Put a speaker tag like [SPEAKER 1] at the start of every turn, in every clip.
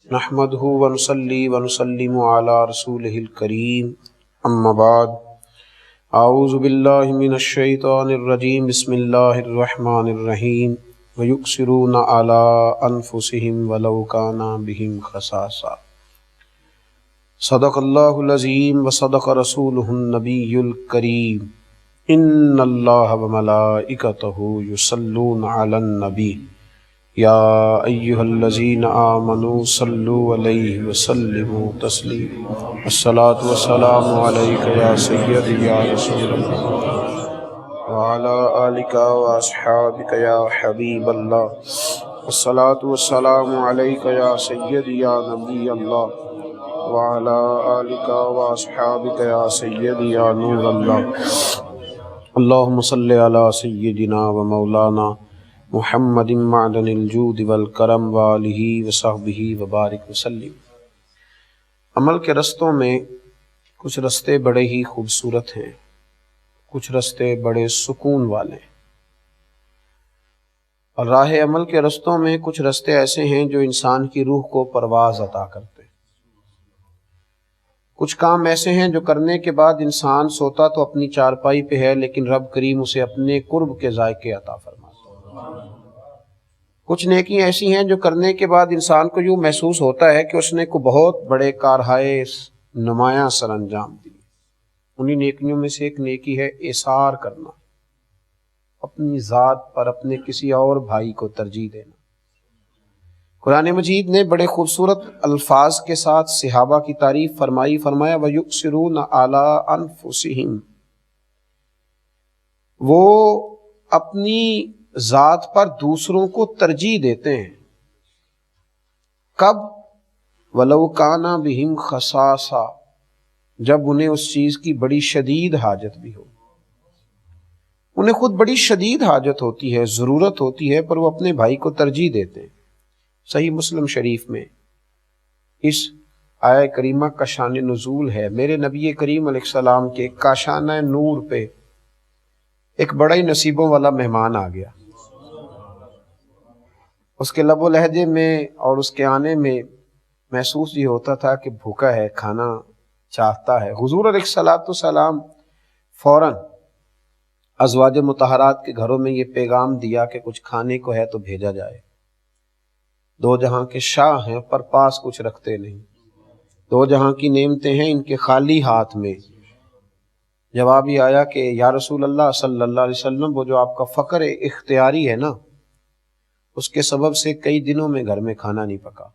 [SPEAKER 1] نحمده ونصلي ونسلم على رسوله الكريم اما بعد اعوذ باللہ من الشیطان الرجیم بسم اللہ الرحمن الرحیم ویقصرون علی انفسهم ولو کان بهم خصاصہ صدق اللہ العظیم وصدق رسولہ النبی الکریم ان اللہ وملائکتہ یصلون علی النبی یا ایہا الذین آمنوا صلوا علیہ وسلموا تسلیما الصلاۃ والسلام علیک یا سیدی یا رسول اللہ وعلی آلک واصحابک یا حبیب اللہ الصلاۃ والسلام علیک یا سیدی یا نبی اللہ وعلی آلک واصحابک یا سیدی یا نور اللہ اللہم صلی علی سیدنا و مولانا محمد معدن الجود والکرم وآلہ وصحبہ وبارک وسلم۔ عمل کے رستوں میں کچھ رستے بڑے ہی خوبصورت ہیں، کچھ رستے بڑے سکون والے ہیں، اور راہ عمل کے رستوں میں کچھ رستے ایسے ہیں جو انسان کی روح کو پرواز عطا کرتے ہیں۔ کچھ کام ایسے ہیں جو کرنے کے بعد انسان سوتا تو اپنی چارپائی پہ ہے، لیکن رب کریم اسے اپنے قرب کے ذائقے عطا فرماتا ہے۔ کچھ نیکی ایسی ہیں جو کرنے کے بعد انسان کو یوں محسوس ہوتا ہے کہ اس نے کو بہت بڑے کارہائے نمایاں سر انجام دی۔ انہی نیکیوں میں سے ایک نیکی ہے ایثار کرنا، اپنی ذات پر اپنے کسی اور بھائی کو ترجیح دینا۔ قرآن مجید نے بڑے خوبصورت الفاظ کے ساتھ صحابہ کی تعریف فرمائی، فرمایا وَيُؤْثِرُونَ عَلَىٰ أَنفُسِهِمْ، وہ اپنی ذات پر دوسروں کو ترجیح دیتے ہیں۔ کب؟ وَلَوْ كَانَ بِهِمْ خَصَاصَةٌ، جب انہیں اس چیز کی بڑی شدید حاجت بھی ہو۔ انہیں خود بڑی شدید حاجت ہوتی ہے، ضرورت ہوتی ہے، پر وہ اپنے بھائی کو ترجیح دیتے ہیں۔ صحیح مسلم شریف میں اس آیہ کریمہ کا شان نزول ہے۔ میرے نبی کریم علیہ السلام کے کاشانہ نور پہ ایک بڑا ہی نصیبوں والا مہمان آ گیا۔ اس کے لب و لہجے میں اور اس کے آنے میں محسوس یہ ہوتا تھا کہ بھوکا ہے، کھانا چاہتا ہے۔ حضور علیہ السلام فوراً ازواج مطہرات کے گھروں میں یہ پیغام دیا کہ کچھ کھانے کو ہے تو بھیجا جائے۔ دو جہاں کے شاہ ہیں پر پاس کچھ رکھتے نہیں، دو جہاں کی نعمتیں ہیں ان کے خالی ہاتھ میں۔ جواب یہ آیا کہ یا رسول اللہ صلی اللہ علیہ وسلم، وہ جو آپ کا فقر اختیاری ہے نا، اس کے سبب سے کئی دنوں میں گھر میں کھانا نہیں پکا۔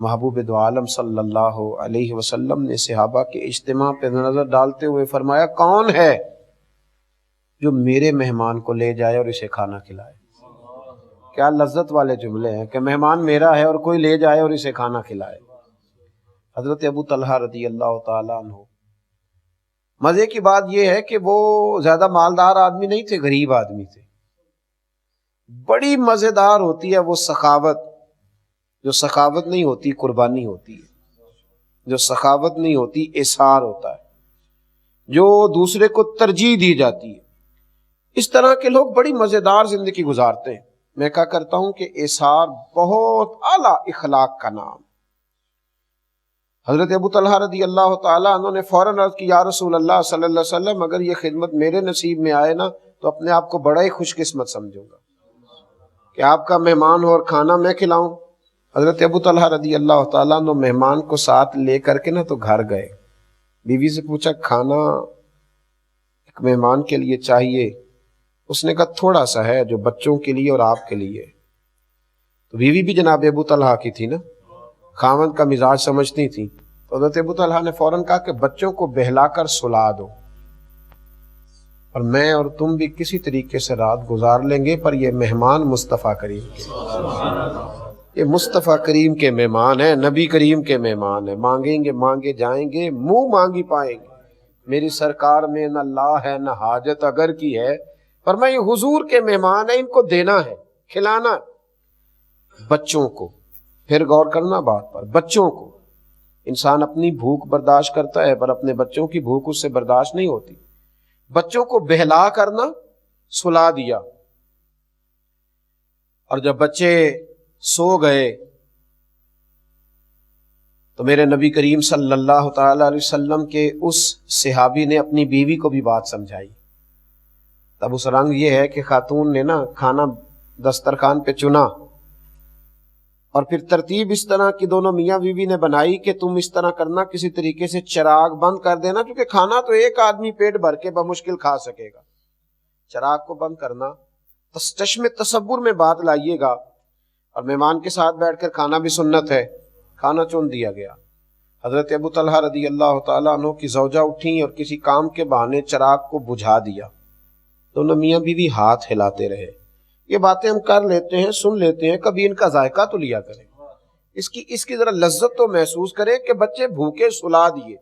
[SPEAKER 1] محبوب دو عالم صلی اللہ علیہ وسلم نے صحابہ کے اجتماع پہ نظر ڈالتے ہوئے فرمایا، کون ہے جو میرے مہمان کو لے جائے اور اسے کھانا کھلائے؟ کیا لذت والے جملے ہیں کہ مہمان میرا ہے اور کوئی لے جائے اور اسے کھانا کھلائے۔ حضرت ابو طلحہ رضی اللہ تعالیٰ عنہ، مزے کی بات یہ ہے کہ وہ زیادہ مالدار آدمی نہیں تھے، غریب آدمی تھے۔ بڑی مزیدار ہوتی ہے وہ سخاوت، جو سخاوت نہیں ہوتی قربانی ہوتی ہے، جو سخاوت نہیں ہوتی ایثار ہوتا ہے، جو دوسرے کو ترجیح دی جاتی ہے۔ اس طرح کے لوگ بڑی مزیدار زندگی گزارتے ہیں۔ میں کہا کرتا ہوں کہ ایثار بہت اعلیٰ اخلاق کا نام۔ حضرت ابو طلحہ رضی اللہ تعالیٰ عنہ نے فوراً عرض کی، یا رسول اللہ صلی اللہ علیہ وسلم، اگر یہ خدمت میرے نصیب میں آئے نا تو اپنے آپ کو بڑا ہی خوش قسمت سمجھوں گا کہ آپ کا مہمان ہو اور کھانا میں کھلاؤں۔ حضرت ابو طلحہ رضی اللہ تعالیٰ عنہ مہمان کو ساتھ لے کر کے نا تو گھر گئے۔ بیوی سے پوچھا، کھانا ایک مہمان کے لیے چاہیے؟ اس نے کہا تھوڑا سا ہے جو بچوں کے لیے اور آپ کے لیے۔ تو بیوی بھی جناب ابو طلحہ کی تھی نا، خاوند کا مزاج سمجھتی تھی، تو حضرت ابو طلحہ نے فوراً کہا کہ بچوں کو بہلا کر سلا دو، اور میں اور تم بھی کسی طریقے سے رات گزار لیں گے، پر یہ مہمان مصطفیٰ کریم کے، یہ مصطفیٰ کریم کے مہمان ہیں، نبی کریم کے مہمان ہیں۔ مانگیں گے مانگے جائیں گے، منہ مانگی پائیں گے۔ میری سرکار میں نہ لا ہے نہ حاجت اگر کی ہے، پر میں یہ حضور کے مہمان ہیں، ان کو دینا ہے، کھلانا ہے۔ بچوں کو، پھر غور کرنا بات پر، بچوں کو، انسان اپنی بھوک برداشت کرتا ہے پر اپنے بچوں کی بھوک اس سے برداشت نہیں ہوتی۔ بچوں کو بہلا کرنا، سلا دیا، اور جب بچے سو گئے تو میرے نبی کریم صلی اللہ تعالی علیہ وسلم کے اس صحابی نے اپنی بیوی کو بھی بات سمجھائی. تب اس رنگ یہ ہے کہ خاتون نے نا کھانا دسترخوان پہ چنا اور پھر ترتیب اس طرح کی دونوں میاں بیوی نے بنائی کہ تم اس طرح کرنا، کسی طریقے سے چراغ بند کر دینا، کیونکہ کھانا تو ایک آدمی پیٹ بھر کے بمشکل کھا سکے گا. چراغ کو بند کرنا، چشم تصور میں بات لائیے گا. اور مہمان کے ساتھ بیٹھ کر کھانا بھی سنت ہے. کھانا چن دیا گیا. حضرت ابو طلحہ رضی اللہ تعالیٰ عنہ کی زوجہ اٹھیں اور کسی کام کے بہانے چراغ کو بجھا دیا. دونوں میاں بیوی ہاتھ ہلاتے رہے. یہ باتیں ہم کر لیتے ہیں، سن لیتے ہیں، کبھی ان کا ذائقہ تو لیا کریں، اس کی ذرا لذت تو محسوس کریں کہ بچے بھوکے سلا دیے،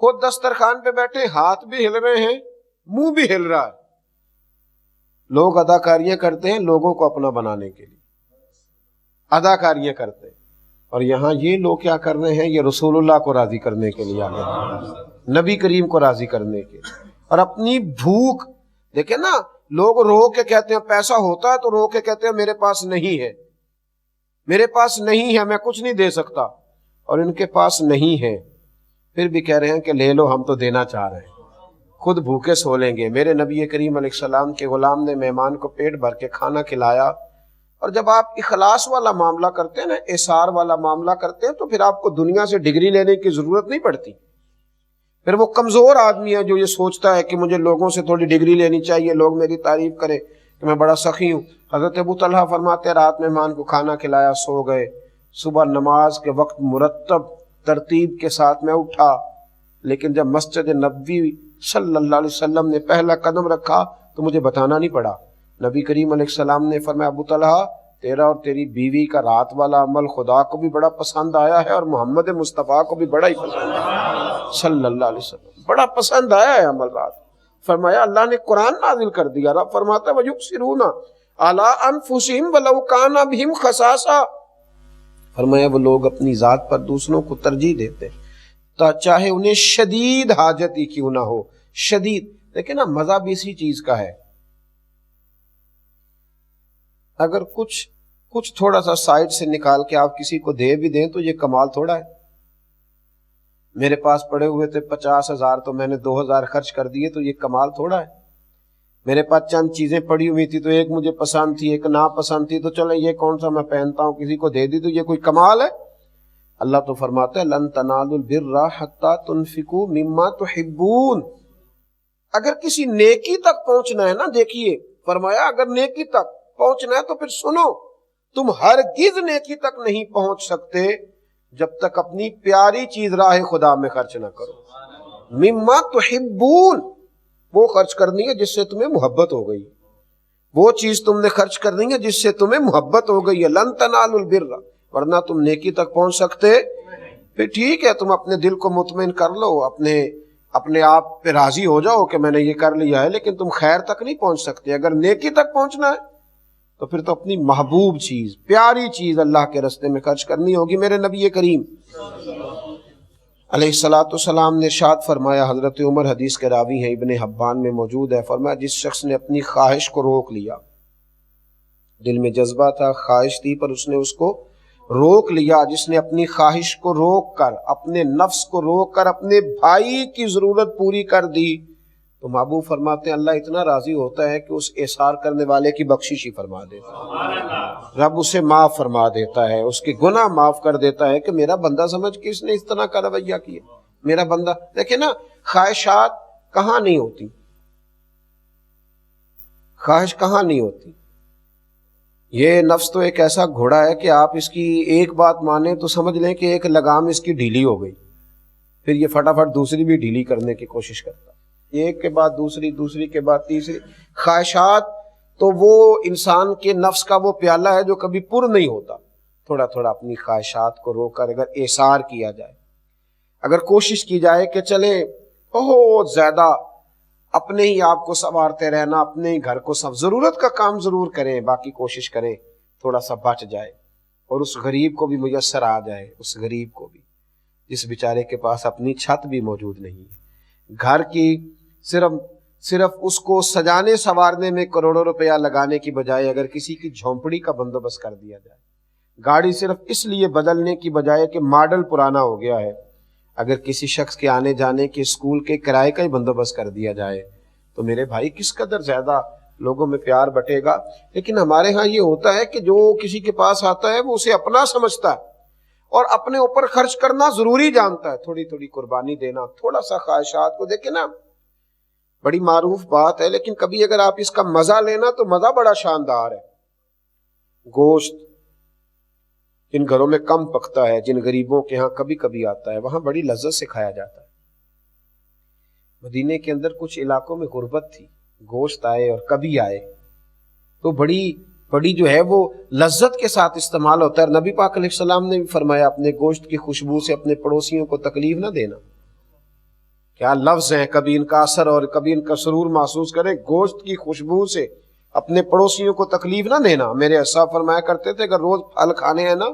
[SPEAKER 1] خود دسترخوان پہ بیٹھے، ہاتھ بھی ہل رہے ہیں، منہ بھی ہل رہا ہے. لوگ اداکاریاں کرتے ہیں لوگوں کو اپنا بنانے کے لیے، اداکاریاں کرتے ہیں، اور یہاں یہ لوگ کیا کر رہے ہیں؟ یہ رسول اللہ کو راضی کرنے کے لیے آگے، نبی کریم کو راضی کرنے کے لیے. اور اپنی بھوک دیکھیں نا، لوگ رو کے کہتے ہیں پیسہ ہوتا ہے تو رو کے کہتے ہیں میرے پاس نہیں ہے، میرے پاس نہیں ہے، میں کچھ نہیں دے سکتا. اور ان کے پاس نہیں ہے پھر بھی کہہ رہے ہیں کہ لے لو، ہم تو دینا چاہ رہے ہیں، خود بھوکے سو لیں گے. میرے نبی کریم علیہ السلام کے غلام نے مہمان کو پیٹ بھر کے کھانا کھلایا. اور جب آپ اخلاص والا معاملہ کرتے ہیں نا، احسار والا معاملہ کرتے ہیں، تو پھر آپ کو دنیا سے ڈگری لینے کی ضرورت نہیں پڑتی. پھر وہ کمزور آدمی ہے جو یہ سوچتا ہے کہ مجھے لوگوں سے تھوڑی ڈگری لینی چاہیے، لوگ میری تعریف کریں کہ میں بڑا سخی ہوں. حضرت ابو طلحہ فرماتے رات مہمان کو کھانا کھلایا، سو گئے. صبح نماز کے وقت مرتب ترتیب کے ساتھ میں اٹھا، لیکن جب مسجد نبوی صلی اللہ علیہ وسلم نے پہلا قدم رکھا تو مجھے بتانا نہیں پڑا. نبی کریم علیہ السلام نے فرمایا ابو طلحہ، تیرا اور تیری بیوی کا رات والا عمل خدا کو بھی بڑا پسند آیا ہے اور محمد مصطفیٰ کو بھی بڑا ہی پسند آیا صلی اللہ علیہ وسلم، بڑا پسند آیا ہے عمل رات. فرمایا اللہ نے قرآن نازل کر دیا. رب فرماتا ہے وَيُبْصِرُونَ عَلَىٰ أَنفُسِهِمْ وَلَوْ كَانَ بِهِمْ خَصَاصَةٌ. فرمایا وہ لوگ اپنی ذات پر دوسروں کو ترجیح دیتے چاہے انہیں شدید حاجت ہی کیوں نہ ہو. شدید دیکھیں نا، مزہ بھی اسی چیز کا ہے. اگر کچھ تھوڑا سا سائڈ سے نکال کے آپ کسی کو دے بھی دیں تو یہ کمال تھوڑا ہے. میرے پاس پڑے ہوئے تھے 50,000 تو میں نے 2,000 خرچ کر دیے تو یہ کمال تھوڑا ہے. میرے پاس چند چیزیں پڑی ہوئی تھی تو ایک مجھے پسند تھی، ایک ناپسند تھی، تو چلے یہ کون سا میں پہنتا ہوں کسی کو دے دی تو یہ کوئی کمال ہے؟ اللہ تو فرماتا ہے لن تنالوا البر حتی تنفقوا مما تحبون. اگر کسی نیکی تک پہنچنا ہے نا، دیکھیے فرمایا اگر نیکی تک پہنچنا ہے تو پھر سنو، تم ہرگز نیکی تک نہیں پہنچ سکتے جب تک اپنی پیاری چیز راہ خدا میں خرچ نہ کرو. مما تحبون، وہ خرچ کرنی ہے جس سے تمہیں محبت ہو گئی، وہ چیز تم نے خرچ کرنی ہے جس سے تمہیں محبت ہو گئی ہے. لن تنالوا البر، ورنہ تم نیکی تک پہنچ سکتے. پھر ٹھیک ہے تم اپنے دل کو مطمئن کر لو، اپنے آپ پہ راضی ہو جاؤ کہ میں نے یہ کر لیا ہے، لیکن تم خیر تک نہیں پہنچ سکتے. اگر نیکی تک پہنچنا ہے تو پھر تو اپنی محبوب چیز، پیاری چیز اللہ کے راستے میں خرچ کرنی ہوگی. میرے نبی کریم علیہ السلام نے ارشاد فرمایا، حضرت عمر حدیث کے راوی ہیں، ابن حبان میں موجود ہے، فرمایا جس شخص نے اپنی خواہش کو روک لیا، دل میں جذبہ تھا، خواہش تھی پر اس نے اس کو روک لیا، جس نے اپنی خواہش کو روک کر، اپنے نفس کو روک کر اپنے بھائی کی ضرورت پوری کر دی، تو محبوب فرماتے ہیں اللہ اتنا راضی ہوتا ہے کہ اس احسار کرنے والے کی بخشش ہی فرما دیتا ہے. رب اسے معاف فرما دیتا ہے، اس کے گناہ معاف کر دیتا ہے کہ میرا بندہ سمجھ کے اس نے اس طرح کا رویہ کیا، میرا بندہ. دیکھیں نا، خواہشات کہاں نہیں ہوتی، خواہش کہاں نہیں ہوتی. یہ نفس تو ایک ایسا گھوڑا ہے کہ آپ اس کی ایک بات مانیں تو سمجھ لیں کہ ایک لگام اس کی ڈھیلی ہو گئی، پھر یہ فٹافٹ دوسری بھی ڈھیلی کرنے کی کوشش کرتا، ایک کے بعد دوسری، دوسری کے بعد تیسری. خواہشات تو وہ انسان کے نفس کا وہ پیالہ ہے جو کبھی پر نہیں ہوتا. تھوڑا تھوڑا اپنی خواہشات کو روک کر اگر احسار کیا جائے، اگر کوشش کی جائے کہ چلے بہت زیادہ اپنے ہی آپ کو سنوارتے رہنا، اپنے ہی گھر کو ضرورت کا کام ضرور کریں، باقی کوشش کریں تھوڑا سا بچ جائے اور اس غریب کو بھی میسر آ جائے، اس غریب کو بھی جس بیچارے کے پاس اپنی چھت بھی موجود نہیں ہے، گھر کی صرف اس کو سجانے سنوارنے میں کروڑوں روپیہ لگانے کی بجائے اگر کسی کی جھونپڑی کا بندوبست کر دیا جائے گاڑی صرف اس لیے بدلنے کی بجائے کہ ماڈل پرانا ہو گیا ہے، اگر کسی شخص کے آنے جانے کے اسکول کے کرائے کا ہی بندوبست کر دیا جائے تو میرے بھائی کس قدر زیادہ لوگوں میں پیار بٹے گا۔ لیکن ہمارے ہاں یہ ہوتا ہے کہ جو کسی کے پاس آتا ہے وہ اسے اپنا سمجھتا ہے اور اپنے اوپر خرچ کرنا ضروری جانتا ہے، تھوڑی تھوڑی قربانی دینا، تھوڑا سا خواہشات کو دیکھیں نا، بڑی معروف بات ہے لیکن کبھی اگر آپ اس کا مزہ لینا تو مزہ بڑا شاندار ہے۔ گوشت جن گھروں میں کم پکتا ہے، جن غریبوں کے ہاں کبھی کبھی آتا ہے، وہاں بڑی لذت سے کھایا جاتا ہے۔ مدینے کے اندر کچھ علاقوں میں غربت تھی، گوشت آئے اور کبھی آئے تو بڑی جو ہے وہ لذت کے ساتھ استعمال ہوتا ہے۔ نبی پاک علیہ السلام نے بھی فرمایا اپنے گوشت کی خوشبو سے اپنے پڑوسیوں کو تکلیف نہ دینا۔ کیا لفظ ہیں، کبھی ان کا اثر اور کبھی ان کا سرور محسوس کریں۔ گوشت کی خوشبو سے اپنے پڑوسیوں کو تکلیف نہ دینا۔ میرے صاحب فرمایا کرتے تھے اگر روز پھل کھانے ہیں نا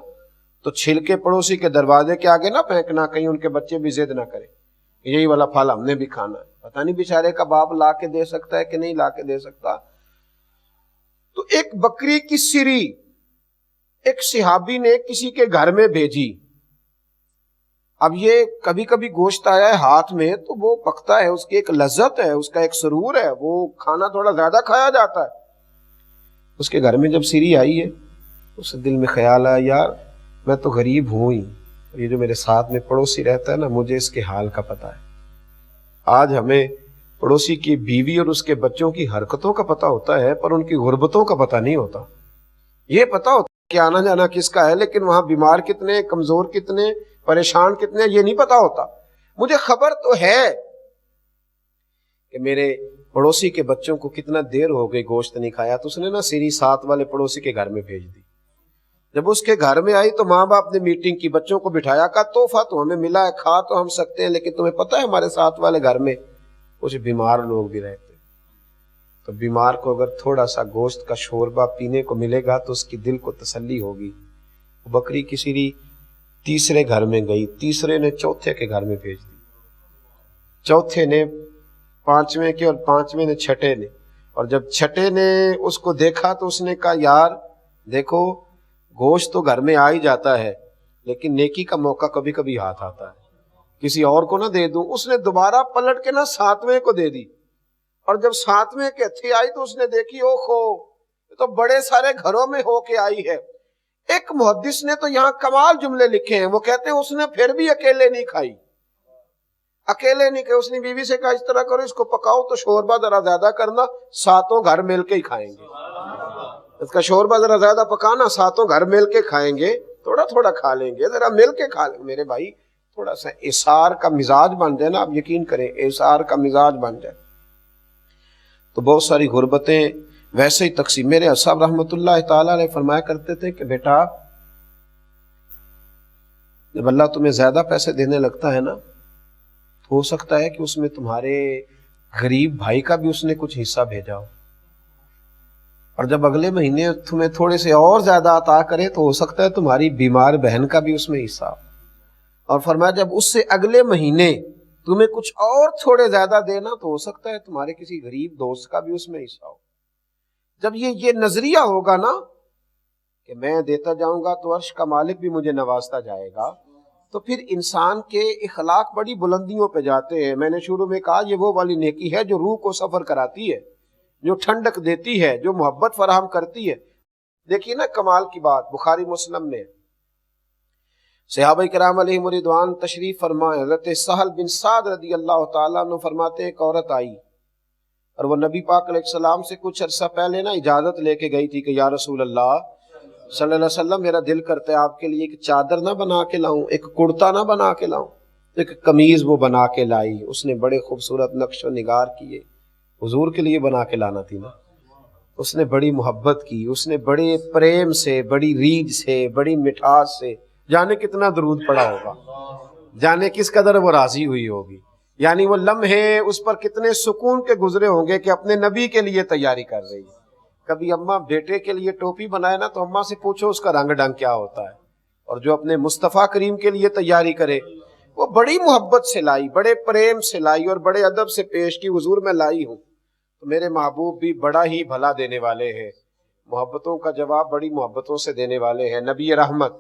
[SPEAKER 1] تو چھلکے پڑوسی کے دروازے کے آگے نہ پھینکنا، کہیں ان کے بچے بھی ضد نہ کریں یہی والا پھل ہم نے بھی کھانا ہے۔ پتہ نہیں بیچارے کا باپ لا کے دے سکتا ہے کہ نہیں لا کے دے سکتا۔ تو ایک بکری کی سری ایک صحابی نے کسی کے گھر میں بھیجی۔ اب یہ کبھی کبھی گوشت آیا ہے ہاتھ میں تو وہ پکتا ہے، اس کی ایک لذت ہے، اس کا ایک سرور ہے، وہ کھانا تھوڑا زیادہ کھایا جاتا ہے۔ اس کے گھر میں جب سری آئی ہے اس دل میں خیال آیا یار میں تو غریب ہوں ہی، یہ جو میرے ساتھ میں پڑوسی رہتا ہے نا مجھے اس کے حال کا پتہ ہے۔ آج ہمیں پڑوسی کی بیوی اور اس کے بچوں کی حرکتوں کا پتہ ہوتا ہے پر ان کی غربتوں کا پتہ نہیں ہوتا۔ یہ پتہ ہوتا ہے کہ آنا جانا کس کا ہے لیکن وہاں بیمار کتنے، کمزور کتنے، پریشان کتنے، یہ نہیں پتا ہوتا۔ مجھے خبر تو ہے کہ میرے پڑوسی کے بچوں کو کتنا دیر ہو گئی گوشت نہیں کھایا، تو اس نے نا سری ساتھ والے پڑوسی کے گھر میں بھیج دی۔ جب اس کے گھر میں آئی تو ماں باپ نے میٹنگ کی، بچوں کو بٹھایا، کہا تحفہ تو ہمیں ملا ہے، کھا تو ہم سکتے ہیں لیکن تمہیں پتہ ہے ہمارے ساتھ والے گھر میں کچھ بیمار لوگ بھی رہتے، تو بیمار کو اگر تھوڑا سا گوشت کا شوربہ پینے کو ملے گا تو اس کی دل کو تسلی ہوگی۔ بکری کی سری تیسرے گھر میں گئی، تیسرے نے چوتھے کے گھر میں بھیج دی، چوتھے نے پانچویں کے اور پانچویں نے چھٹے نے، اور جب چھٹے نے اس کو دیکھا تو اس نے کہا یار دیکھو گوشت تو گھر میں آ ہی جاتا ہے لیکن نیکی کا موقع کبھی کبھی ہاتھ آتا ہے، کسی اور کو نہ دے دوں۔ اس نے دوبارہ پلٹ کے نا ساتویں کو دے دی، اور جب ساتویں کے ہتھی آئی تو اس نے دیکھی اوہو یہ تو بڑے سارے گھروں میں ہو کے آئی ہے۔ ایک محدث نے تو یہاں کمال جملے لکھے ہیں، وہ کہتے ہیں اس نے پھر بھی اکیلے نہیں کھائی، اکیلے نہیں کھائی، اس نے بیوی سے کہا اس طرح کرو اس کو پکاؤ تو شوربہ ذرا زیادہ کرنا، ساتوں گھر مل کے ہی کھائیں گے، اس کا شوربہ ذرا زیادہ پکانا، ساتوں گھر مل کے کھائیں گے، تھوڑا تھوڑا کھا لیں گے، ذرا مل کے کھا لیں گے۔ میرے بھائی تھوڑا سا اثار کا مزاج بن جائے نا، آپ یقین کریں اثار کا مزاج بن جائے تو بہت ساری غربتیں ویسے ہی تقسیم۔ میرے صاحب رحمۃ اللہ تعالیٰ علیہ فرمایا کرتے تھے کہ بیٹا جب اللہ تمہیں زیادہ پیسے دینے لگتا ہے نا تو ہو سکتا ہے کہ اس میں تمہارے غریب بھائی کا بھی اس نے کچھ حصہ بھیجا ہو، اور جب اگلے مہینے تمہیں تھوڑے سے اور زیادہ عطا کرے تو ہو سکتا ہے تمہاری بیمار بہن کا بھی اس میں حصہ ہو، اور فرمایا جب اس سے اگلے مہینے تمہیں کچھ اور تھوڑے زیادہ دینا تو ہو سکتا ہے تمہارے کسی غریب دوست کا بھی اس میں حصہ ہو۔ جب یہ نظریہ ہوگا نا کہ میں دیتا جاؤں گا تو عرش کا مالک بھی مجھے نوازتا جائے گا، تو پھر انسان کے اخلاق بڑی بلندیوں پہ جاتے ہیں۔ میں نے شروع میں کہا یہ وہ والی نیکی ہے جو روح کو سفر کراتی ہے، جو ٹھنڈک دیتی ہے، جو محبت فراہم کرتی ہے۔ دیکھیے نا کمال کی بات بخاری مسلم میں صحابہ کرام علیہم رضوان تشریف فرمائے، حضرت سہل بن سعد رضی اللہ تعالیٰ عنہ فرماتے ہیں ایک عورت آئی اور وہ نبی پاک علیہ السلام سے کچھ عرصہ پہلے نا اجازت لے کے گئی تھی کہ یا رسول اللہ صلی اللہ علیہ وسلم میرا دل کرتا ہے آپ کے لیے ایک چادر نہ بنا کے لاؤں، ایک کرتا نہ بنا کے لاؤں، ایک قمیض وہ بنا کے لائی، اس نے بڑے خوبصورت نقش و نگار کیے، حضور کے لیے بنا کے لانا تھی نا، اس نے بڑی محبت کی، اس نے بڑے پریم سے، بڑی ریجھ سے، بڑی مٹھاس سے، جانے کتنا درود پڑا ہوگا، جانے کس قدر وہ راضی ہوئی ہوگی، یعنی وہ لمحے اس پر کتنے سکون کے گزرے ہوں گے کہ اپنے نبی کے لیے تیاری کر رہی ہے۔ کبھی اماں بیٹے کے لیے ٹوپی بنائے نا تو اماں سے پوچھو اس کا رنگ ڈنگ کیا ہوتا ہے، اور جو اپنے مصطفیٰ کریم کے لیے تیاری کرے وہ بڑی محبت سے لائی، بڑے پریم سے لائی اور بڑے ادب سے پیش کی، حضور میں لائی ہوں، تو میرے محبوب بھی بڑا ہی بھلا دینے والے ہیں، محبتوں کا جواب بڑی محبتوں سے دینے والے ہیں نبی رحمت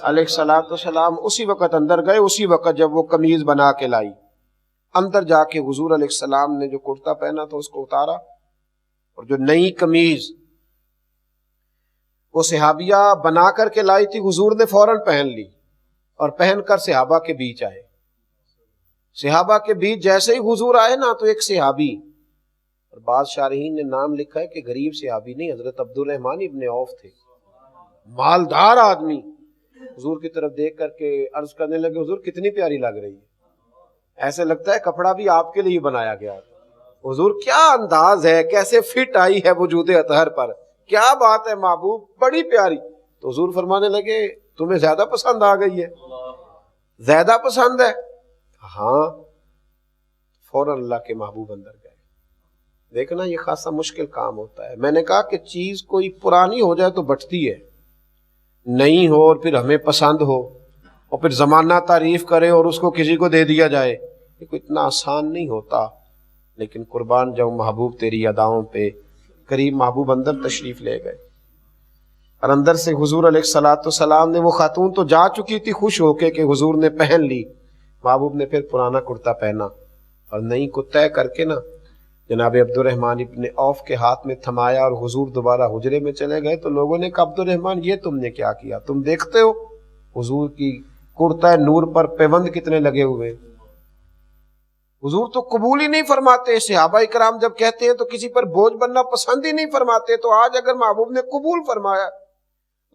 [SPEAKER 1] علیہ الصلوۃ والسلام اسی وقت اندر گئے، اسی وقت جب وہ قمیض بنا کے لائی، اندر جا کے حضور علیہ السلام نے جو کرتا پہنا تھا اس کو اتارا، اور جو نئی قمیض وہ صحابیہ بنا کر کے لائی تھی حضور نے فوراً پہن لی، اور پہن کر صحابہ کے بیچ آئے۔ صحابہ کے بیچ جیسے ہی حضور آئے نا تو ایک صحابی، اور بعض شارحین نے نام لکھا ہے کہ غریب صحابی نہیں، حضرت عبد الرحمن ابن عوف تھے، مالدار آدمی، حضور کی طرف دیکھ کر کے عرض کرنے لگے حضور کتنی پیاری لگ رہی ہے، ایسے لگتا ہے کپڑا بھی آپ کے لیے بنایا گیا۔ حضور کیا انداز ہے، کیسے فٹ آئی ہے وجود اطہر پر، کیا بات ہے محبوب، بڑی پیاری۔ تو حضور فرمانے لگے تمہیں زیادہ پسند آ گئی ہے، زیادہ پسند ہے؟ ہاں۔ فوراً اللہ کے محبوب اندر گئے۔ دیکھنا یہ خاصا مشکل کام ہوتا ہے۔ میں نے کہا کہ چیز کوئی پرانی ہو جائے تو بٹتی ہے، نئی ہو اور پھر ہمیں پسند ہو اور پھر زمانہ تعریف کرے اور اس کو کسی کو دے دیا جائے، یہ کوئی اتنا آسان نہیں ہوتا۔ لیکن قربان جاؤں محبوب تیری اداؤں پہ، قریب محبوب اندر تشریف لے گئے، اور اندر سے حضور علیہ الصلوۃ والسلام نے، وہ خاتون تو جا چکی تھی خوش ہو کے کہ حضور نے پہن لی، محبوب نے پھر پرانا کرتا پہنا اور نئی کو طے کر کے نا جناب عبد الرحمن ابن عوف کے ہاتھ میں تھمایا، اور حضور دوبارہ حجرے میں چلے گئے۔ تو لوگوں نے کہا عبد الرحمن یہ تم نے کیا کیا، تم دیکھتے ہو حضور کی کرتا نور پر پیوند کتنے لگے ہوئے، حضور تو قبول ہی نہیں فرماتے۔ صحابہ کرام جب کہتے ہیں تو کسی پر بوجھ بننا پسند ہی نہیں فرماتے، تو آج اگر محبوب نے قبول فرمایا،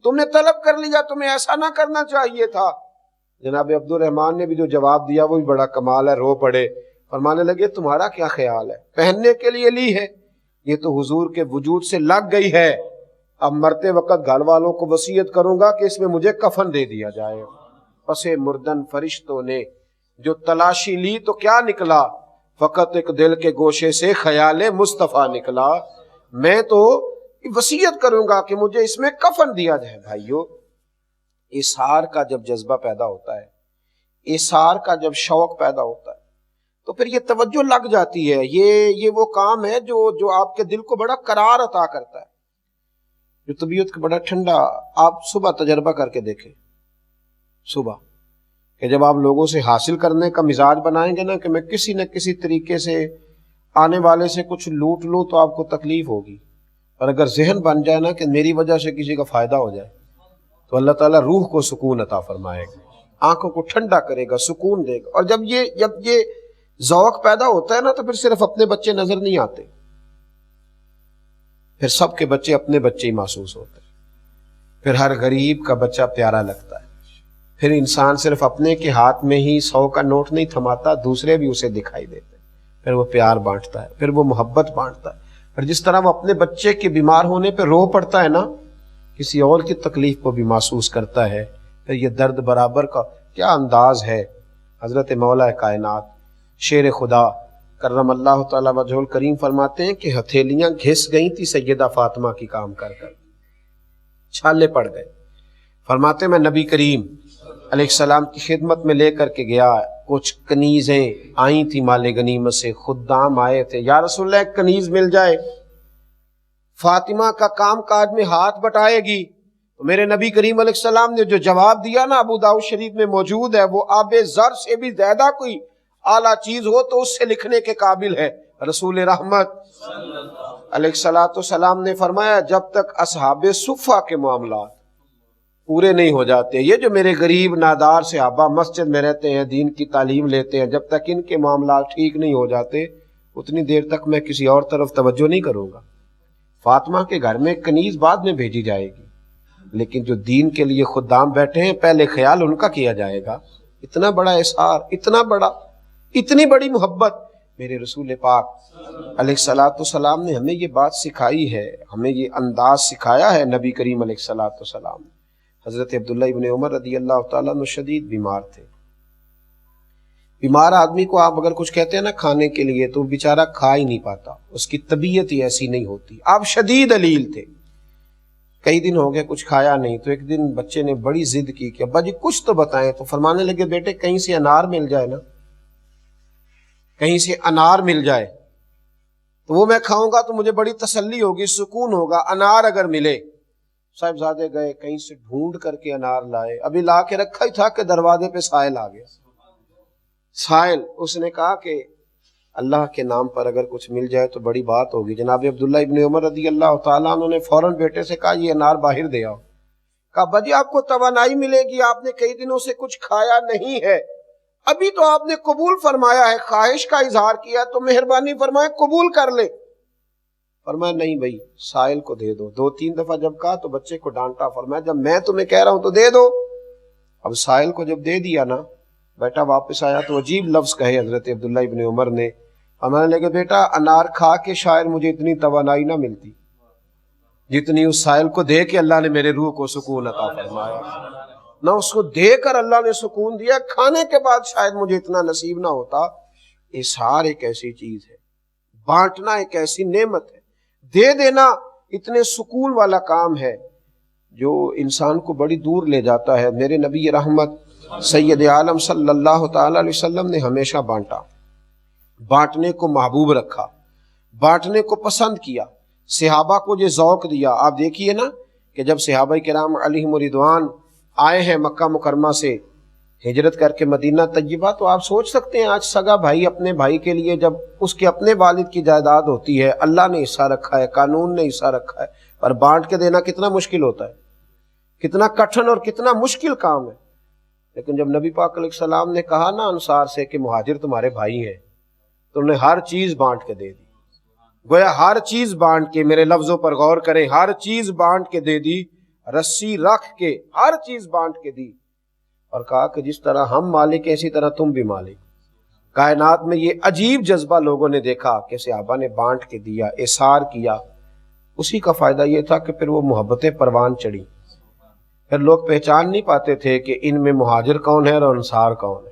[SPEAKER 1] تم نے طلب کر لیا، تمہیں ایسا نہ کرنا چاہیے تھا۔ جناب عبد الرحمن نے بھی جو جواب دیا وہ بھی بڑا کمال ہے، رو پڑے، فرمانے لگے تمہارا کیا خیال ہے، پہننے کے لیے لی ہے، یہ تو حضور کے وجود سے لگ گئی ہے، اب مرتے وقت گھر والوں کو وصیت کروں گا کہ اس میں مجھے کفن دے دیا جائے۔ پس مردن فرشتوں نے جو تلاشی لی تو کیا نکلا، فقط ایک دل کے گوشے سے خیال مصطفیٰ نکلا، میں تو وصیت کروں گا کہ مجھے اس میں کفن دیا جائے۔ بھائیو، اثار کا جب جذبہ پیدا ہوتا ہے، اثار کا جب شوق پیدا ہوتا ہے تو پھر یہ توجہ لگ جاتی ہے، یہ وہ کام ہے جو آپ کے دل کو بڑا قرار عطا کرتا ہے، جو طبیعت کو بڑا ٹھنڈا۔ آپ صبح تجربہ کر کے دیکھیں، صبح کہ جب آپ لوگوں سے حاصل کرنے کا مزاج بنائیں گے نا کہ میں کسی نہ کسی طریقے سے آنے والے سے کچھ لوٹ لوں تو آپ کو تکلیف ہوگی، اور اگر ذہن بن جائے نا کہ میری وجہ سے کسی کا فائدہ ہو جائے تو اللہ تعالیٰ روح کو سکون عطا فرمائے گا، آنکھوں کو ٹھنڈا کرے گا، سکون دے گا۔ اور جب یہ ذوق پیدا ہوتا ہے نا تو پھر صرف اپنے بچے نظر نہیں آتے، پھر سب کے بچے اپنے بچے ہی محسوس ہوتے ہیں، پھر ہر غریب کا بچہ پیارا لگتا ہے، پھر انسان صرف اپنے کے ہاتھ میں ہی 100 کا نوٹ نہیں تھماتا، دوسرے بھی اسے دکھائی دیتے ہیں، پھر وہ پیار بانٹتا ہے، پھر وہ محبت بانٹتا ہے۔ اور جس طرح وہ اپنے بچے کے بیمار ہونے پہ رو پڑتا ہے نا، کسی اور کی تکلیف کو بھی محسوس کرتا ہے، پھر یہ درد برابر کا کیا انداز ہے۔ حضرت مولا کائنات شیر خدا کرم اللہ تعالیٰ وجہ الکریم فرماتے ہیں کہ ہتھیلیاں گھس گئی تھی سیدہ فاطمہ کی کام کر کر، چھالے پڑ گئے۔ فرماتے ہیں میں نبی کریم علیہ السلام کی خدمت میں لے کر کے گیا، کچھ کنیزیں آئی تھی مال غنیمت سے، خدام آئے تھے، یا رسول اللہ ایک کنیز مل جائے، فاطمہ کا کام کاج میں ہاتھ بٹائے گی۔ تو میرے نبی کریم علیہ السلام نے جو جواب دیا نا، ابو داؤد شریف میں موجود ہے، وہ آب زر سے بھی زیادہ کوئی اعلیٰ چیز ہو تو اس سے لکھنے کے قابل ہے۔ رسول رحمت علیہ الصلوۃ والسلام نے فرمایا جب تک اصحاب صفہ کے معاملات پورے نہیں ہو جاتے، یہ جو میرے غریب نادار صحابہ مسجد میں رہتے ہیں، دین کی تعلیم لیتے ہیں، جب تک ان کے معاملات ٹھیک نہیں ہو جاتے اتنی دیر تک میں کسی اور طرف توجہ نہیں کروں گا۔ فاطمہ کے گھر میں کنیز بعد میں بھیجی جائے گی، لیکن جو دین کے لیے خدام بیٹھے ہیں پہلے خیال ان کا کیا جائے گا۔ اتنا بڑا احسار، اتنی بڑی محبت میرے رسول پاک علیہ الصلوۃ والسلام نے ہمیں یہ بات سکھائی ہے، ہمیں یہ انداز سکھایا ہے نبی کریم علیہ الصلوۃ والسلام۔ حضرت عبداللہ ابن عمر رضی اللہ تعالیٰ عنہ شدید بیمار تھے۔ بیمار آدمی کو آپ اگر کچھ کہتے ہیں نا کھانے کے لیے تو بیچارہ کھا ہی نہیں پاتا، اس کی طبیعت ہی ایسی نہیں ہوتی۔ آپ شدید علیل تھے، کئی دن ہو گئے کچھ کھایا نہیں، تو ایک دن بچے نے بڑی ضد کی کہ ابا جی کچھ تو بتائیں، تو فرمانے لگے بیٹے کہیں سے انار مل جائے نا، کہیں سے انار مل جائے تو وہ میں کھاؤں گا تو مجھے بڑی تسلی ہوگی، سکون ہوگا۔ انار اگر ملے، صاحبزادے گئے کہیں سے ڈھونڈ کر کے انار لائے، ابھی لا کے رکھا ہی تھا کہ دروازے پہ سائل آ گیا۔ سائل، اس نے کہا کہ اللہ کے نام پر اگر کچھ مل جائے تو بڑی بات ہوگی۔ جناب عبداللہ ابن عمر رضی اللہ تعالیٰ عنہ نے فوراً بیٹے سے کہا یہ انار باہر دے آؤ۔ کہا بجی آپ کو توانائی ملے گی، آپ نے کئی دنوں سے کچھ کھایا نہیں ہے، ابھی تو آپ نے قبول فرمایا ہے، خواہش کا اظہار کیا تو مہربانی فرمائے قبول کر لے۔ فرمایا نہیں بھائی سائل کو دے دو۔ 2-3 دفعہ جب کہا تو بچے کو ڈانٹا، فرمایا جب میں تمہیں کہہ رہا ہوں تو دے دو۔ اب سائل کو جب دے دیا نا، بیٹا واپس آیا تو عجیب لفظ کہے حضرت عبداللہ ابن عمر نے، ہمارے لے کہ بیٹا انار کھا کے شاید مجھے اتنی توانائی نہ ملتی جتنی اس سائل کو دے کے اللہ نے میرے روح کو سکون عطا فرمایا۔ نہ اس کو دے کر اللہ نے سکون دیا، کھانے کے بعد شاید مجھے اتنا نصیب نہ ہوتا۔ اظہار ایک ایسی چیز ہے، بانٹنا ایک ایسی نعمت ہے، دے دینا اتنے سکون والا کام ہے جو انسان کو بڑی دور لے جاتا ہے۔ میرے نبی رحمت سید عالم صلی اللہ تعالی علیہ وسلم نے ہمیشہ بانٹا، بانٹنے کو محبوب رکھا، بانٹنے کو پسند کیا، صحابہ کو یہ ذوق دیا۔ آپ دیکھیے نا کہ جب صحابہ کرام علیہم رضوان آئے ہیں مکہ مکرمہ سے ہجرت کر کے مدینہ طیبہ، تو آپ سوچ سکتے ہیں آج سگا بھائی اپنے بھائی کے لیے جب اس کے اپنے والد کی جائیداد ہوتی ہے، اللہ نے حصہ رکھا ہے، قانون نے حصہ رکھا ہے، پر بانٹ کے دینا کتنا مشکل ہوتا ہے، کتنا کٹھن اور کتنا مشکل کام ہے۔ لیکن جب نبی پاک علیہ السلام نے کہا نا انصار سے کہ مہاجر تمہارے بھائی ہیں، تو انہیں ہر چیز بانٹ کے دے دی۔ گویا ہر چیز بانٹ کے، میرے لفظوں پر غور کریں، ہر چیز بانٹ کے دے دی، رسی رکھ کے ہر چیز بانٹ کے دی، اور کہا کہ جس طرح ہم مالک ہیں اسی طرح تم بھی مالک۔ کائنات میں یہ عجیب جذبہ لوگوں نے دیکھا کہ صحابہ نے بانٹ کے دیا، اثار کیا۔ اسی کا فائدہ یہ تھا کہ پھر وہ محبتیں پروان چڑھی، پھر لوگ پہچان نہیں پاتے تھے کہ ان میں مہاجر کون ہے اور انصار کون ہے۔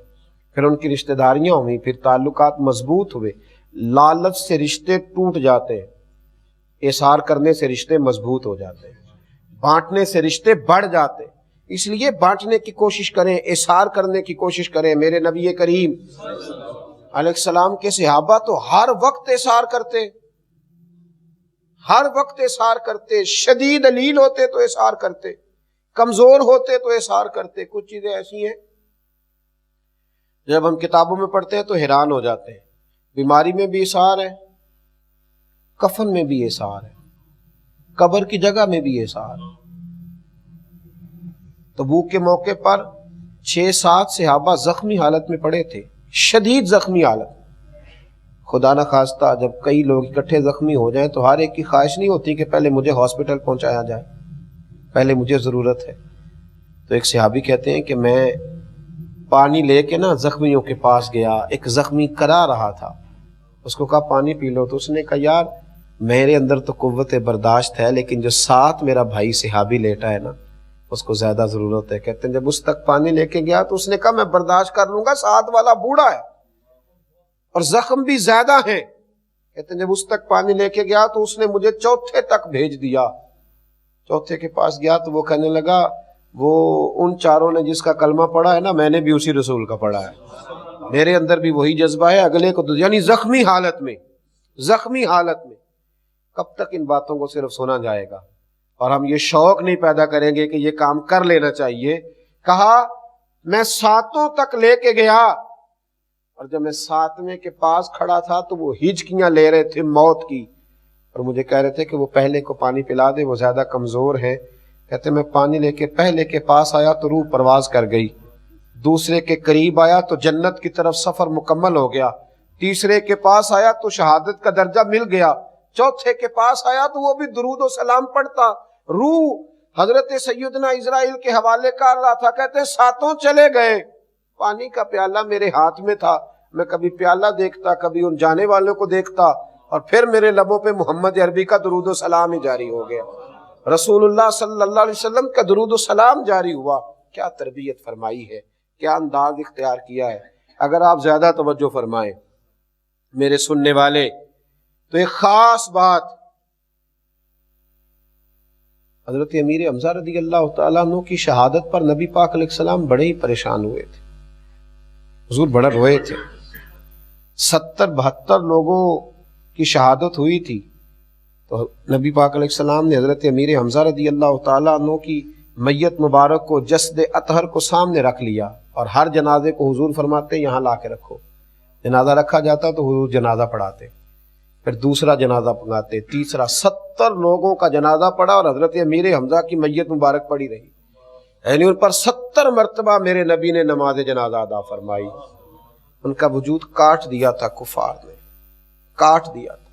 [SPEAKER 1] پھر ان کی رشتہ داریاں ہوئیں، پھر تعلقات مضبوط ہوئے۔ لالچ سے رشتے ٹوٹ جاتے ہیں، اثار کرنے سے رشتے مضبوط ہو جاتے ہیں، بانٹنے سے رشتے بڑھ جاتے ہیں۔ اس لیے بانٹنے کی کوشش کریں، اثار کرنے کی کوشش کریں۔ میرے نبی کریم علیہ السلام کے صحابہ تو ہر وقت اثار کرتے، ہر وقت اثار کرتے، شدید علیل ہوتے تو اثار کرتے، کمزور ہوتے تو اثار کرتے۔ کچھ چیزیں ایسی ہیں جب ہم کتابوں میں پڑھتے ہیں تو حیران ہو جاتے ہیں۔ بیماری میں بھی اثار ہے، کفن میں بھی اثار ہے، قبر کی جگہ میں بھی اثار ہے۔ تبوک کے موقع پر 6-7 صحابہ زخمی حالت میں پڑے تھے، شدید زخمی حالت۔ خدا نہ خواستہ جب کئی لوگ اکٹھے زخمی ہو جائیں تو ہر ایک کی خواہش نہیں ہوتی کہ پہلے مجھے ہاسپٹل پہنچایا جائے، پہلے مجھے ضرورت ہے۔ تو ایک صحابی کہتے ہیں کہ میں پانی لے کے نا زخمیوں کے پاس گیا، ایک زخمی کرا رہا تھا، اس کو کہا پانی پی لو، تو اس نے کہا یار میرے اندر تو قوت برداشت ہے، لیکن جو ساتھ میرا بھائی صحابی لیٹا ہے نا اس کو زیادہ ضرورت ہے۔ کہتے ہیں جب اس تک پانی لے کے گیا تو اس نے کہا میں برداشت کر لوں گا، ساتھ والا بوڑھا ہے اور زخم بھی زیادہ ہیں۔ کہتے ہیں جب اس تک پانی لے کے گیا تو اس نے مجھے چوتھے تک بھیج دیا۔ چوتھے کے پاس گیا تو وہ کہنے لگا وہ ان چاروں نے جس کا کلمہ پڑھا ہے نا میں نے بھی اسی رسول کا پڑھا ہے، میرے اندر بھی وہی جذبہ ہے، اگلے کو یعنی زخمی حالت میں، زخمی حالت میں۔ کب تک ان باتوں کو صرف سنا جائے گا اور ہم یہ شوق نہیں پیدا کریں گے کہ یہ کام کر لینا چاہیے؟ کہا میں 7 تک لے کے گیا، اور جب میں 7ویں کے پاس کھڑا تھا تو وہ ہچکیاں لے رہے تھے موت کی، اور مجھے کہہ رہے تھے کہ وہ پہلے کو پانی پلا دے، وہ زیادہ کمزور ہے۔ کہتے میں پانی لے کے پہلے کے پاس آیا تو روح پرواز کر گئی، دوسرے کے قریب آیا تو جنت کی طرف سفر مکمل ہو گیا، تیسرے کے پاس آیا تو شہادت کا درجہ مل گیا، چوتھے کے پاس آیا تو وہ بھی درود و سلام پڑھتا۔ روح حضرت سیدنا اسرائیل کے حوالے کر رہا تھا، کہتے 7 چلے گئے، پانی کا پیالہ میرے ہاتھ میں تھا، میں کبھی پیالہ دیکھتا کبھی ان جانے والوں کو دیکھتا، اور پھر میرے لبوں پہ محمد عربی کا درود و سلام ہی جاری ہو گیا، رسول اللہ صلی اللہ علیہ وسلم کا درود و سلام جاری ہوا۔ کیا تربیت فرمائی ہے، کیا انداز اختیار کیا ہے۔ اگر آپ زیادہ توجہ فرمائیں میرے سننے والے تو ایک خاص بات، حضرت امیر حمزہ رضی اللہ تعالیٰ عنہ کی شہادت پر نبی پاک علیہ السلام بڑے ہی پریشان ہوئے تھے، حضور بڑا روئے تھے۔ 70-72 لوگوں کی شہادت ہوئی تھی تو نبی پاک علیہ السلام نے حضرت امیر حمزہ رضی اللہ تعالیٰ عنہ کی میت مبارک کو جسد اطہر کو سامنے رکھ لیا، اور ہر جنازے کو حضور فرماتے یہاں لا کے رکھو۔ جنازہ رکھا جاتا تو حضور جنازہ پڑھاتے، پھر دوسرا جنازہ پڑھاتے، تیسرا، 70 لوگوں کا جنازہ پڑھا اور حضرت امیر حمزہ کی میت مبارک پڑی رہی، یعنی ان پر 70 مرتبہ میرے نبی نے نماز جنازہ ادا فرمائی۔ ان کا وجود کاٹ دیا تھا کفار نے، کاٹ دیا تھا۔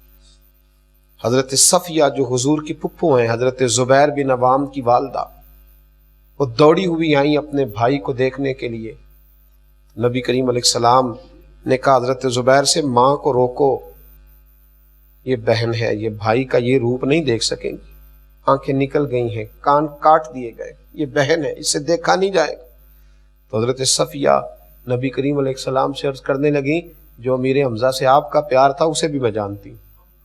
[SPEAKER 1] حضرت صفیہ جو حضور کی پھپھو ہیں، حضرت زبیر بن عوام کی والدہ، وہ دوڑی ہوئی آئیں اپنے بھائی کو دیکھنے کے لیے۔ نبی کریم علیہ السلام نے کہا حضرت زبیر سے، ماں کو روکو، یہ بہن ہے، یہ بھائی کا یہ روپ نہیں دیکھ سکیں گی، آنکھیں نکل گئی ہیں، کان کاٹ دیے گئے، یہ بہن ہے، اسے دیکھا نہیں جائے گا۔ تو حضرت صفیہ نبی کریم علیہ السلام سے عرض کرنے لگیں، جو امیر حمزہ سے آپ کا پیار تھا اسے بھی میں جانتی ہوں،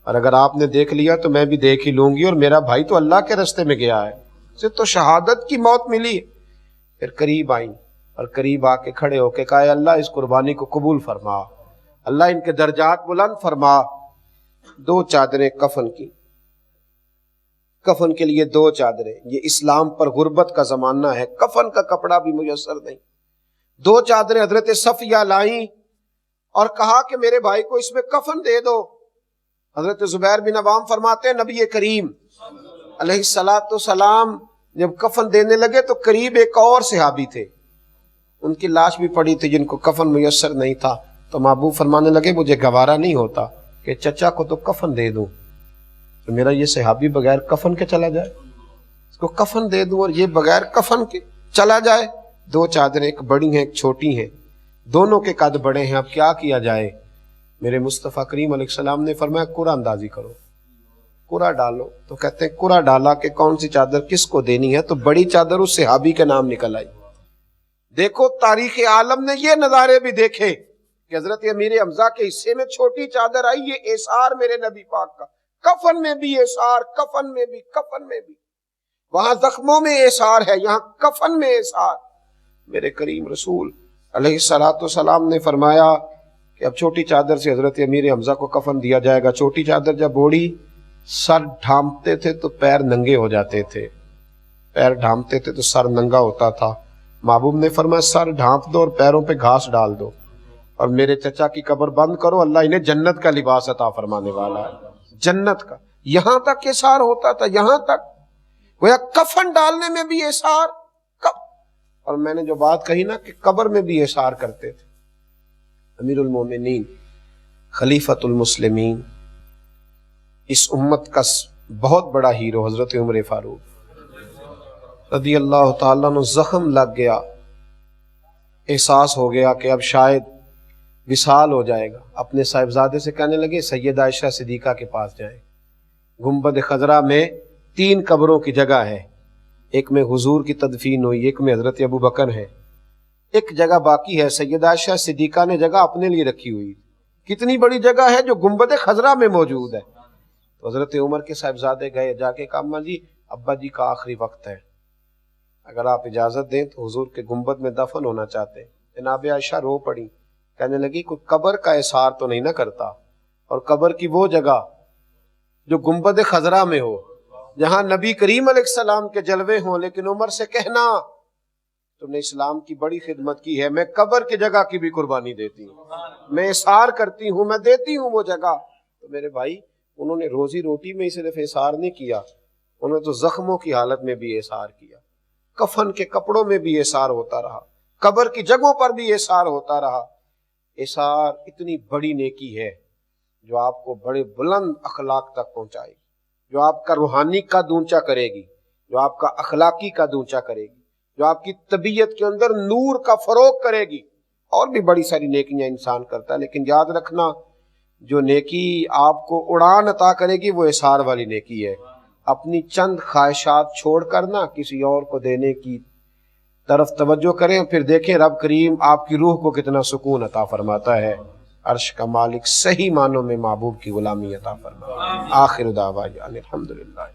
[SPEAKER 1] اور اگر آپ نے دیکھ لیا تو میں بھی دیکھ ہی لوں گی، اور میرا بھائی تو اللہ کے راستے میں گیا ہے، اسے تو شہادت کی موت ملی۔ پھر قریب آئیں اور قریب آ کے کھڑے ہو کے کہا، اے اللہ اس قربانی کو قبول فرما، اللہ ان کے درجات بلند فرما۔ 2 چادریں کفن کی، کفن کے لیے 2 چادریں، یہ اسلام پر غربت کا زمانہ ہے، کفن کا کپڑا بھی میسر نہیں۔ 2 چادریں حضرت صفیہ لائیں اور کہا کہ میرے بھائی کو اس میں کفن دے دو۔ حضرت زبیر بن عوام فرماتے ہیں نبی کریم علیہ السلام جب کفن دینے لگے تو قریب ایک اور صحابی تھے، ان کی لاش بھی پڑی تھی جن کو کفن میسر نہیں تھا، تو محبوب فرمانے لگے مجھے گوارا نہیں ہوتا کہ چچا کو تو کفن دے دوں، تو میرا یہ صحابی بغیر کفن کے چلا جائے، اس کو کفن دے دوں اور یہ بغیر کفن کے چلا جائے۔ 2 چادریں، ایک بڑی ہیں ایک چھوٹی ہیں، دونوں کے قد بڑے ہیں، اب کیا کیا جائے؟ میرے مصطفیٰ کریم علیہ السلام نے فرمایا قرعہ اندازی کرو، قرعہ ڈالو۔ تو کہتے ہیں قرعہ ڈالا کہ کون سی چادر کس کو دینی ہے، تو بڑی چادر اس صحابی کے نام نکل آئی۔ دیکھو تاریخ عالم نے یہ نظارے بھی دیکھے کہ حضرت امیر حمزہ کے حصے میں چھوٹی چادر آئی، یہ اثار میرے نبی پاک کا، کفن میں بھی اثار، کفن میں بھی، کفن میں بھی، وہاں زخموں میں اثار ہے، یہاں کفن میں اثار۔ میرے کریم رسول علیہ السلام نے فرمایا کہ اب چھوٹی چادر سے حضرت امیر حمزہ کو کفن دیا جائے گا۔ چھوٹی چادر جب اوڑھی، سر ڈھانپتے تھے تو پیر ننگے ہو جاتے تھے، پیر ڈھانپتے تھے تو سر ننگا ہوتا تھا۔ محبوب نے فرمایا سر ڈھانپ دو اور پیروں پہ گھاس ڈال دو، اور میرے چچا کی قبر بند کرو، اللہ انہیں جنت کا لباس عطا فرمانے والا ہے، جنت کا۔ یہاں تک اثار ہوتا تھا، یہاں تک گویا کفن ڈالنے میں بھی اثار، اور میں نے جو بات کہی نا کہ قبر میں بھی اثار کرتے تھے۔ امیر المومنین، خلیفۃ المسلمین، اس امت کا بہت بڑا ہیرو حضرت عمر فاروق رضی اللہ تعالیٰ عنہ، زخم لگ گیا، احساس ہو گیا کہ اب شاید وصال ہو جائے گا، اپنے صاحبزادے سے کہنے لگے سیدہ عائشہ صدیقہ کے پاس جائیں۔ گنبد خضرا میں 3 قبروں کی جگہ ہے، ایک میں حضور کی تدفین ہوئی، ایک میں حضرت ابو بکر ہے، ایک جگہ باقی ہے سیدہ عائشہ صدیقہ نے جگہ اپنے لیے رکھی ہوئی۔ کتنی بڑی جگہ ہے جو گنبد خضرا میں موجود ہے۔ تو حضرت عمر کے صاحبزادے گئے، جا کے کہا اماں جی ابا جی کا آخری وقت ہے، اگر آپ اجازت دیں تو حضور کے گنبد میں دفن ہونا چاہتے ہیں۔ جناب عائشہ رو پڑی، کہنے لگی کوئی قبر کا اثار تو نہیں نہ کرتا، اور قبر کی وہ جگہ جو گنبد خضرا میں ہو، جہاں نبی کریم علیہ السلام کے جلوے ہوں، لیکن عمر سے کہنا تم نے اسلام کی بڑی خدمت کی ہے، میں قبر کی جگہ کی بھی قربانی دیتی ہوں، میں اثار کرتی ہوں، میں دیتی ہوں وہ جگہ۔ تو میرے بھائی انہوں نے روزی روٹی میں ہی صرف اثار نہیں کیا، انہوں نے تو زخموں کی حالت میں بھی اثار کیا، کفن کے کپڑوں میں بھی اثار ہوتا رہا، قبر کی جگہوں پر بھی اثار ہوتا رہا۔ اثار اتنی بڑی نیکی ہے جو آپ کو بڑے بلند اخلاق تک پہنچائے گی، جو آپ کا روحانی قد اونچا کرے گی، جو آپ کا اخلاقی قد اونچا کرے گی، جو آپ کی طبیعت کے اندر نور کا فروغ کرے گی۔ اور بھی بڑی ساری نیکیاں انسان کرتا ہے، لیکن یاد رکھنا جو نیکی آپ کو اڑان عطا کرے گی وہ اثار والی نیکی ہے۔ اپنی چند خواہشات چھوڑ کر نہ کسی اور کو دینے کی طرف توجہ کریں، پھر دیکھیں رب کریم آپ کی روح کو کتنا سکون عطا فرماتا ہے۔ عرش کا مالک صحیح معنوں میں محبوب کی غلامی عطا فرمائے۔ آخر دعوانا الحمدللہ۔